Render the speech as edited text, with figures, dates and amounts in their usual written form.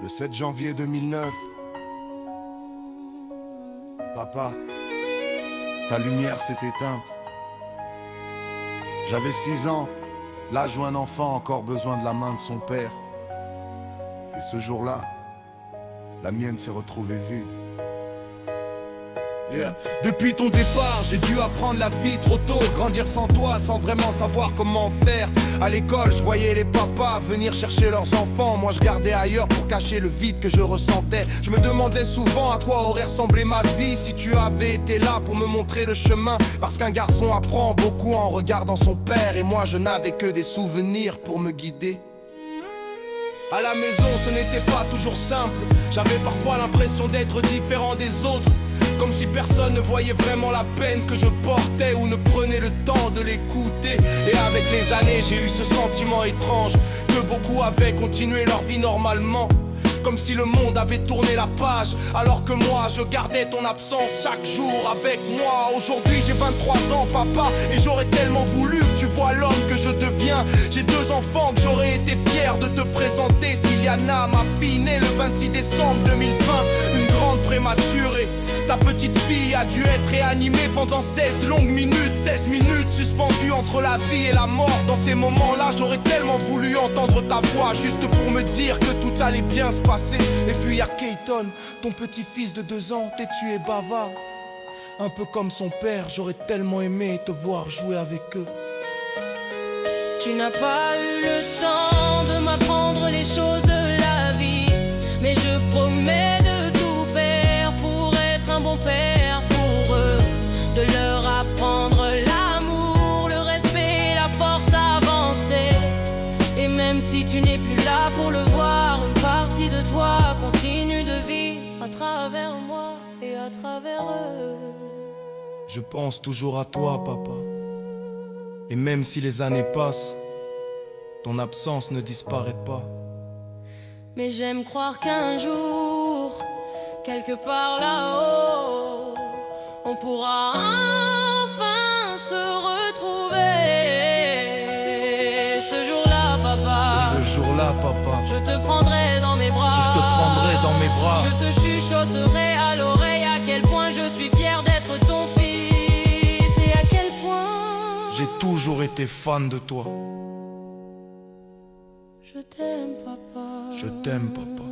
Le 7 janvier 2009. Papa, ta lumière s'est éteinte. J'avais 6 ans, l'âge où un enfant a encore besoin de la main de son père. Et ce jour-là, la mienne s'est retrouvée vide. Yeah. Depuis ton départ, j'ai dû apprendre la vie trop tôt. Grandir sans toi, sans vraiment savoir comment faire. À l'école, je voyais les papas venir chercher leurs enfants. Moi je gardais ailleurs pour cacher le vide que je ressentais. Je me demandais souvent à quoi aurait ressemblé ma vie si tu avais été là pour me montrer le chemin. Parce qu'un garçon apprend beaucoup en regardant son père. Et moi je n'avais que des souvenirs pour me guider. À la maison ce n'était pas toujours simple. J'avais parfois l'impression d'être différent des autres. Comme si personne ne voyait vraiment la peine que je portais ou ne prenait le temps de l'écouter. Et avec les années j'ai eu ce sentiment étrange que beaucoup avaient continué leur vie normalement, comme si le monde avait tourné la page, alors que moi je gardais ton absence chaque jour avec moi. Aujourd'hui j'ai 23 ans papa, et j'aurais tellement voulu que tu vois l'homme que je deviens. J'ai 2 enfants que j'aurais été fier de te présenter. Siliana, ma fille née le 26 décembre 2020, une grande prématurée. Ta petite fille a dû être réanimée pendant 16 longues minutes. 16 minutes suspendues entre la vie et la mort. Dans ces moments-là, j'aurais tellement voulu entendre ta voix, juste pour me dire que tout allait bien se passer. Et puis y'a Keaton, ton petit-fils de 2 ans, têtu et bavard. Un peu comme son père, j'aurais tellement aimé te voir jouer avec eux. Tu n'as pas eu le temps de m'apprendre les choses de la vie, mais je promets de tout faire pour être un bon père pour eux, de leur apprendre l'amour, le respect et la force à avancer. Et même si tu n'es plus là pour le voir, une partie de toi continue de vivre à travers moi et à travers eux. Je pense toujours à toi papa. Et même si les années passent, ton absence ne disparaît pas. Mais j'aime croire qu'un jour, quelque part là-haut, on pourra enfin se retrouver. Ce jour-là, papa, Ce jour-là, papa, je te prendrai dans mes bras. je te prendrai dans mes bras. Je te chuchoterai à l'oreille à quel point je suis fier d'être ton fils. Et à quel point J'ai toujours été fan de toi. je t'aime, papa. Je t'aime, papa.